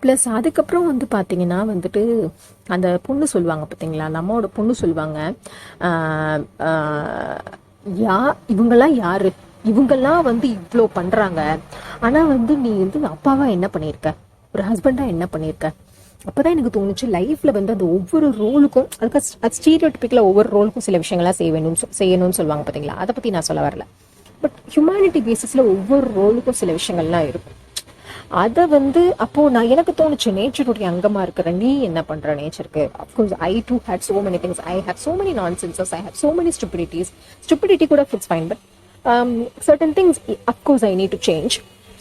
Plus அதுக்கப்புறம் வந்து பார்த்தீங்கன்னா வந்துட்டு அந்த பொண்ணு சொல்லுவாங்க பார்த்தீங்களா, அந்த அம்மாவோட பொண்ணு சொல்லுவாங்க, ஆஹ் ஆஹ் யா இவங்கெல்லாம் யாரு, இவங்கெல்லாம் வந்து இவ்வளோ பண்ணுறாங்க, ஆனால் வந்து நீ வந்து அப்பாவா என்ன பண்ணியிருக்க, ஒரு ஹஸ்பண்டாக என்ன பண்ணியிருக்க. அப்போதான் எனக்கு தோணுச்சு லைஃப்பில் வந்து அந்த ஒவ்வொரு ரோலுக்கும், அதுக்கு ஸ்டீரியோடிப்பிக்கில் ஒவ்வொரு ரோலுக்கும் சில விஷயங்கள்லாம் செய்யணும்னு சொல்லுவாங்க பார்த்தீங்களா, அதை பற்றி நான் சொல்ல வரல. பட் ஹியூமனிட்டி பேசிஸில் ஒவ்வொரு ரோலுக்கும் சில விஷயங்கள்லாம் இருக்கும். அதை வந்து அப்போ நான் எனக்கு தோணுச்சு, நேச்சருடைய அங்கமா இருக்கிற நீ என்ன பண்ற நேச்சருக்கு. Of course I do hate so many things, I have so many nonsenses, I have so many stupidity கூட fits fine, but certain things of course I need to change.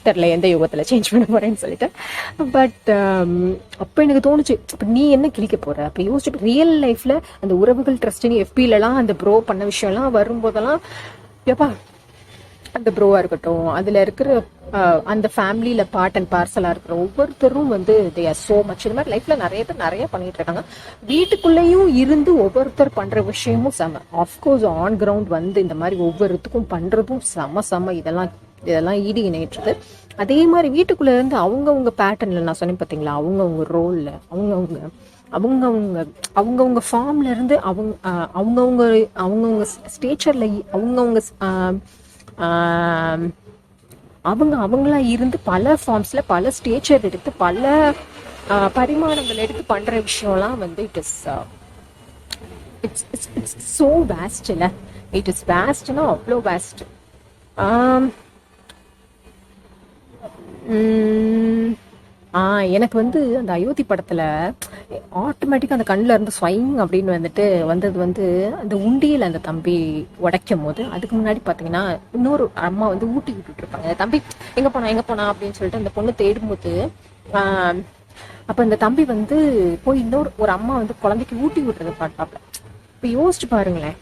தெரில எந்த யுகத்தில் சேஞ்ச் பண்ண போறேன்னு சொல்லிட்டு. பட் அப்போ எனக்கு தோணுச்சு, இப்போ நீ என்ன கிழிக்க போற. அப்போ யோசிச்சு ரியல் லைஃப்ல அந்த உறவுகள் ட்ரஸ்ட்னு எஃபிலலாம் அந்த ப்ரோ பண்ண விஷயம்லாம் வரும்போதெல்லாம், எப்பா அந்த ப்ரோவா இருக்கட்டும், அதுல இருக்கிற அந்த ஃபேமிலியில பார்ட் அண்ட் பார்சலா இருக்கிற ஒவ்வொருத்தரும் வந்து தே ஆர் சோ மச். இந்த மாதிரி லைஃப்ல நிறைய பேர் நிறைய பண்ணிட்டு இருக்காங்க. வீட்டுக்குள்ளேயும் இருந்து ஒவ்வொருத்தர் பண்ற விஷயமும் செம. ஆஃப்கோர்ஸ் ஆன் கிரவுண்ட் வந்து இந்த மாதிரி ஒவ்வொருத்துக்கும் பண்றதும் செம. இதெல்லாம் ஈடு இணையிறது. அதே மாதிரி வீட்டுக்குள்ள இருந்து அவங்கவுங்க பேட்டர்ன்ல, நான் சொன்னேன் பார்த்தீங்களா, அவங்கவுங்க ரோல்ல அவங்கவுங்க ஃபார்ம்ல இருந்து அவங்கவுங்க ஸ்டேச்சர்ல அவங்களா இருந்து பல ஃபார்ம்ஸ்ல பல ஸ்டேச்சர் எடுத்து பல பரிமாணங்கள் எடுத்து பண்ற விஷயம்லாம் வந்து இட்ஸ் சோ வேஸ்ட். இல்ல இட் இஸ் வேஸ்ட்னா அவ்வளோ வேஸ்ட். எனக்கு வந்து அந்த அயோத்தி படத்துல ஆட்டோமேட்டிக்காக அந்த கண்ணில் இருந்து ஸ்வைங் அப்படின்னு வந்தது வந்து அந்த உண்டியில் அந்த தம்பி உடைக்கும் போது, அதுக்கு முன்னாடி பார்த்தீங்கன்னா இன்னொரு அம்மா வந்து ஊட்டி விட்டுட்டு இருப்பாங்க. தம்பி எங்கே போனா அப்படின்னு சொல்லிட்டு அந்த பொண்ணு தேடும்போது, அப்போ இந்த தம்பி வந்து போய் ஒரு அம்மா வந்து குழந்தைக்கு ஊட்டி விடுறது பார்ப்பாப்ல. இப்போ யோசிச்சு பாருங்களேன்,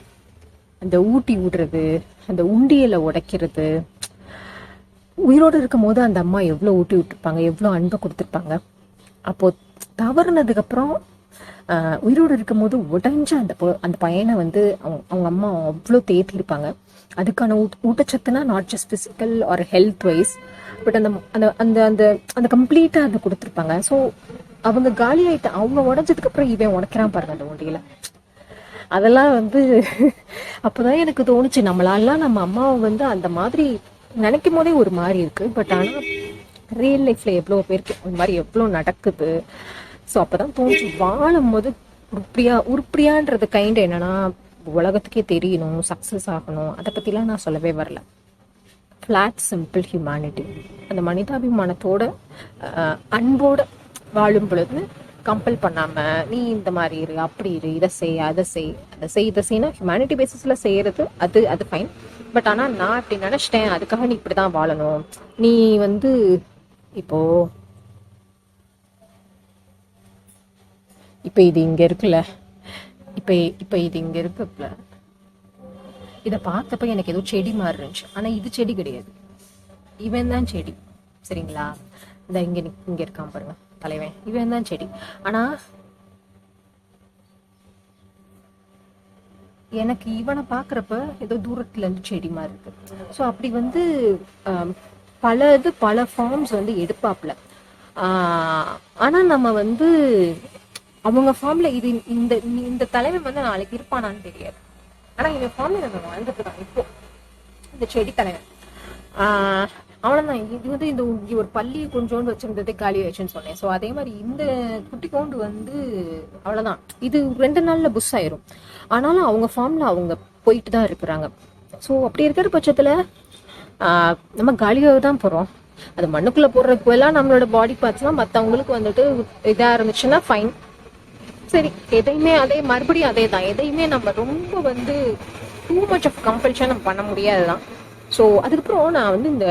அந்த ஊட்டி விடுறது, அந்த உண்டியலை உடைக்கிறது, உயிரோடு இருக்கும் போது அந்த அம்மா எவ்வளோ ஊட்டி விட்டுருப்பாங்க, எவ்வளோ அன்பை கொடுத்துருப்பாங்க. அப்போ தவறுனதுக்கு அப்புறம் உயிரோடு இருக்கும் போது உடஞ்ச அந்த பையனை வந்து அவங்க அம்மா அவ்வளோ தேத்திருப்பாங்க. அதுக்கான ஊட்டச்சத்துனா not just physical or health wise, but அந்த அந்த அந்த அந்த கம்ப்ளீட்டாக அதை கொடுத்துருப்பாங்க. ஸோ அவங்க காலி ஆயிட்டு அவங்க உடஞ்சதுக்கு அப்புறம் இவன் உடைக்கிறான் பாருங்க அந்த உண்டியில. அதெல்லாம் வந்து அப்போதான் எனக்கு தோணுச்சு, நம்மளாலாம் நம்ம அம்மாவை வந்து அந்த மாதிரி நினைக்கும் போதே ஒரு மாதிரி இருக்கு. பட் ஆனால் ரியல் லைஃப்ல எவ்வளோ பேருக்கு அந்த மாதிரி எவ்வளோ நடக்குது. ஸோ அப்போதான் தோணுச்சு, வாழும் போது உருப்படியான்றது கைண்ட் என்னன்னா உலகத்துக்கே தெரியணும், சக்ஸஸ் ஆகணும், அதை பற்றிலாம் நான் சொல்லவே வரல. ஃப்ளாட் சிம்பிள் ஹியூமனிட்டி, அந்த மனிதாபிமானத்தோட அன்போட வாழும் பொழுது கம்பல் பண்ணாம நீ இந்த மாதிரி இரு, அப்படி இரு, இதை செய்னா ஹியூமனிட்டி பேசிஸ்ல செய்யறது அது ஃபைன். பட் ஆனா நான் அப்படி நினைச்சிட்டேன், அதுக்காக நீ இப்படிதான் வாழணும். நீ வந்து இப்போ இது இங்க இருக்குல்ல, இப்ப இது இங்க இருக்குல்ல, இதை பார்த்தப்ப எனக்கு ஏதோ செடி மாதிரி இருந்துச்சு. ஆனா இது செடி கிடையாது, இவன் தான் செடி. சரிங்களா, இந்த இங்க இருக்கான் பாருங்க தலைவன், இவன் தான் செடி. ஆனா எனக்கு இவனை பாக்குறப்ப ஏதோ தூரத்துல இருந்து செடி மாதிரி இருக்கு. ஸோ அப்படி வந்து பல ஃபார்ம்ஸ் வந்து எடுப்பாப்ல. ஆனா நம்ம வந்து அவங்க ஃபார்ம்ல இது இந்த தலைவன் வந்து நாளைக்கு இருப்பானான்னு தெரியாது. ஆனா இவன் ஃபார்ம்ல நம்ம வாழ்ந்துட்டு தான் இப்போ இந்த செடி தலைவன். அவ்வளவுதான். இது வந்து இந்த ஒரு பள்ளியை கொஞ்சோண்டு வச்சிருந்ததே காலி ஆயிடுச்சுன்னு சொன்னேன். ஸோ அதே மாதிரி இந்த குட்டிக்கோண்டு வந்து அவ்வளவுதான், இது 2 நாள்ல புஷ் ஆயிரும். ஆனாலும் அவங்க ஃபார்ம்ல அவங்க போயிட்டு தான் இருக்கிறாங்க. ஸோ அப்படி இருக்கிற பட்சத்துல நம்ம காலியாக தான் போறோம். அது மண்ணுக்குள்ள போடுறதுக்கு எல்லாம் நம்மளோட பாடி பார்ட்ஸ்லாம் மற்றவங்களுக்கு வந்துட்டு இதா இருந்துச்சுன்னா ஃபைன். சரி, எதையுமே மறுபடியும் அதே தான். எதையுமே நம்ம ரொம்ப வந்து டூ மச் ஆஃப் கம்பல்ஷன் நம்ம பண்ண முடியாதுதான். ஸோ அதுக்கப்புறம் நான் வந்து இந்த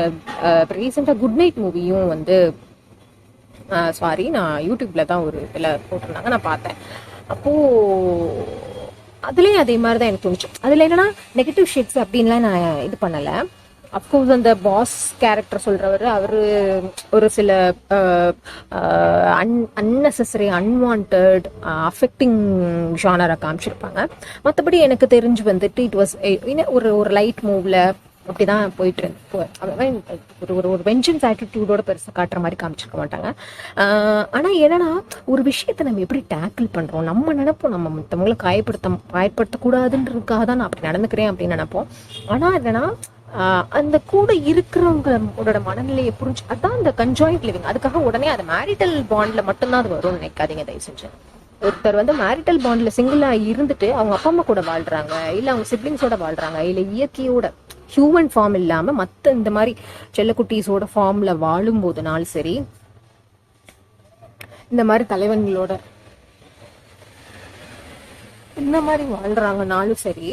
ரீசெண்டாக குட் நைட் மூவியும் வந்து நான் யூடியூப்ல தான் ஒரு இதில் போட்டிருந்தாங்க, நான் பார்த்தேன். அப்போது அதுலேயும் அதே மாதிரி தான் எனக்கு தோணுச்சு. அதில் என்னன்னா நெகட்டிவ் ஷேட்ஸ் அப்படின்லாம் நான் இது பண்ணலை. அஃப்கோர்ஸ் அந்த பாஸ் கேரக்டர் சொல்கிறவர் அவர் ஒரு சில அன்னெசரி அன்வான்ட் அஃபெக்டிங் ஜானரை காமிச்சிருப்பாங்க. மற்றபடி எனக்கு தெரிஞ்சு வந்துட்டு இட் வாஸ் ஒரு லைட் மூவ்ல அப்படிதான் போயிட்டு ஒரு ஒரு ஒரு வெஞ்சன்ஸ் ஆட்டிடியூடோட பெருசாக காட்டுற மாதிரி காமிச்சிருக்க மாட்டாங்க. ஆனா என்னன்னா ஒரு விஷயத்த நம்ம எப்படி டேக்கிள் பண்றோம், நம்ம நினைப்போம் நம்ம மற்றவங்களை காயப்படுத்தக்கூடாதுன்றதுக்காக தான் நான் அப்படி நடந்துக்கிறேன் அப்படின்னு நினைப்போம். ஆனா என்னன்னா அந்த கூட இருக்கிறவங்களோட மனநிலையை புரிஞ்சு, அதான் அந்த கன்ஜாயிண்ட் லிவிங். அதுக்காக உடனே அது மேரிட்டல் பாண்ட்ல மட்டும்தான் அது வரும்னு நினைக்காதீங்க தயவு செஞ்சு. ஒருத்தர் வந்து மேரிட்டல் பாண்ட்ல சிங்கிளா இருந்துட்டு அவங்க அப்பா அம்மா கூட வாழ்றாங்க, இல்ல அவங்க சிப்ளிங்ஸோட வாழ்றாங்க, இல்ல இயற்கையோட ஹியூமன் ஃபார்ம் இல்லாம மத்த இந்த மாதிரி செல்லக்குட்டீஸோட ஃபார்ம்ல வாழும் போதுனாலும் சரி, இந்த மாதிரி தலைவன்களோட இந்த மாதிரி வாழ்றாங்கனாலும் சரி,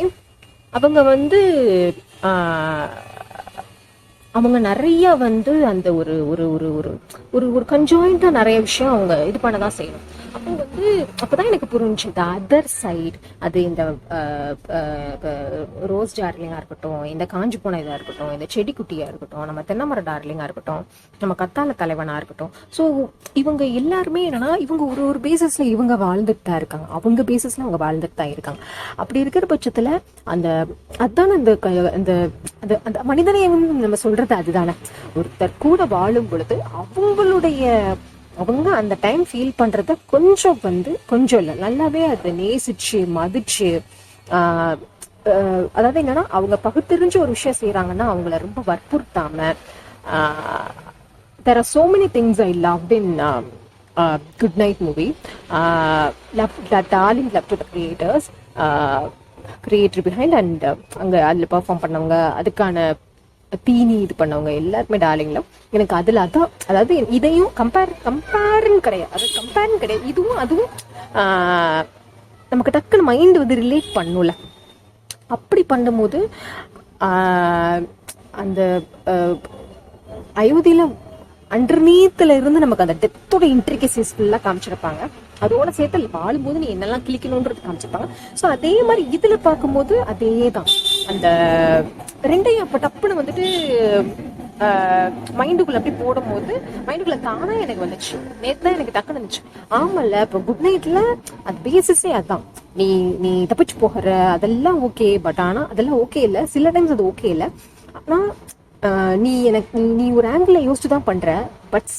அவங்க வந்து அவங்க நிறைய வந்து அந்த ஒரு ஒரு ஒரு ஒரு ஒரு ஒரு கன்ஜாயிண்டா நிறைய விஷயம் அவங்க இது பண்ணதான் செய்யணும். அப்போ வந்து அப்பதான் எனக்கு புரிஞ்சு இந்த அதர் சைடு, அது இந்த ரோஸ் டார்லிங்கா இருக்கட்டும், இந்த காஞ்சி போன இதா இருக்கட்டும், இந்த செடி குட்டியா இருக்கட்டும், நம்ம தென்னமர டார்லிங்கா இருக்கட்டும், நம்ம கத்தால தலைவனா இருக்கட்டும். ஸோ இவங்க எல்லாருமே என்னன்னா இவங்க ஒரு ஒரு பேசிஸ்ல இவங்க வாழ்ந்துட்டு தான் இருக்காங்க, அவங்க பேசிஸ்ல அவங்க வாழ்ந்துட்டு தான் இருக்காங்க. அப்படி இருக்கிற பட்சத்துல அந்த அதான அந்த அந்த அந்த மனிதனையும் நம்ம சொல்றது அதுதானே. ஒருத்தர் கூட வாழும் பொழுது அவங்க அந்த டைம் ஃபீல் பண்றத கொஞ்சம் இல்லை நல்லாவே அதை நேசிச்சு மதிச்சு, அதாவது என்னன்னா அவங்க பகுத்தறிஞ்சு ஒரு விஷயம் செய்யறாங்கன்னா அவங்கள ரொம்ப வற்புறுத்தாம, there are so many things I loved in Good Night movie. That darling love to the creator behind, and அங்க அதுல பெர்ஃபார்ம் பண்ணவங்க, அதுக்கான தீனி இது பண்ணவங்க எல்லாருமே டார்லிங்ல எனக்கு அதுல அதான், அதாவது இதையும் கம்பேரிங் கிடையாது, இதுவும் அதுவும் நமக்கு டக்குன்னு மைண்ட் வந்து ரிலேட் பண்ணும்ல. அப்படி பண்ணும்போது அந்த அயோத்தியில அண்டர்நீத்துல இருந்து நமக்கு அந்த டெத்தோட இன்ட்ரிகசிஸ் ஃபுல்லா காமிச்சிருப்பாங்க. அதோட சேர்த்து வாழும்போது நீ என்னெல்லாம் கிளிக்கணும்ன்றது காமிச்சிருப்பாங்க. ஸோ அதே மாதிரி இதுல பார்க்கும்போது அதே தான் அந்த ரெண்டையும் அப்ப டப்புன்னு வந்துட்டு மைண்டுக்குள்ள அப்படி போடும் போது மைண்டுக்குள்ள தானா எனக்கு வந்துச்சு. நேத்து தான் எனக்கு டக்குன்னு வந்துச்சு, ஆமல்ல இப்போ குட் நைட்ல அது பேசிஸே அதான். நீ நீ தப்பிச்சு போகிற அதெல்லாம் ஓகே, பட் ஆனா அதெல்லாம் ஓகே இல்லை, சில டைம்ஸ் அது ஓகே இல்லை. ஆனா நீ ஒரு ஆங்கிள் யோசிச்சு தான் பண்ற, பட்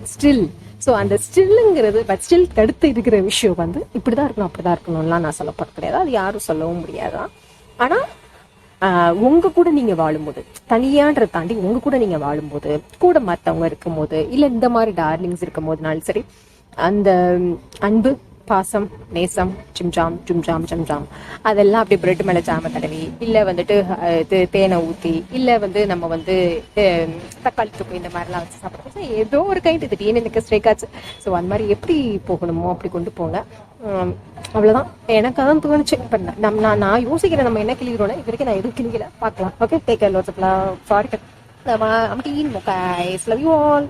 ஸ்டில் ஸோ அந்த ஸ்டில்லுங்கிறது பட் ஸ்டில் தடுத்து இருக்கிற விஷயம் வந்து இப்படிதான் இருக்கணும் அப்படிதான் இருக்கணும்லாம் நான் சொல்ல போறது கிடையாது, அது யாரும் சொல்லவும் முடியாதான். ஆனா உங்க கூட நீங்க வாழும்போது, தனியான்றதை தாண்டி உங்க கூட நீங்க வாழும்போது, கூட மற்றவங்க இருக்கும் போது, இல்ல இந்த மாதிரி டார்லிங்ஸ் இருக்கும் போதுனாலும் சரி, அந்த அன்பு பாசம் நேசம் சிம்ஜாம் ஜும்ஜாம் ஜம்ஜாம் அதெல்லாம் அப்படியே பிரெட் மேல ஜாம தடவி, இல்ல வந்துட்டு தேனை ஊத்தி, இல்ல வந்து நம்ம வந்து தக்காளி தொக்கு இந்த மாதிரிலாம் வச்சு சாப்பிடுறது ஏதோ ஒரு கைண்ட் இது டீன் எனக்கு ஸ்ட்ரைக் ஆச்சு. ஸோ அந்த மாதிரி எப்படி போகணுமோ அப்படி கொண்டு போங்க. அவ்வளவுதான் எனக்கு அதான் தோணுச்சு. இப்ப நான் யோசிக்கிறேன் நம்ம என்ன கிளிக்கிறோம்னா, இது வரைக்கும் நான் எதுவும் கிளிக்கல, பார்க்கலாம். Okay, take care, lots of love for நம்ம அம்டீன் மொக்கைஸ், லவ் யூ ஆல்.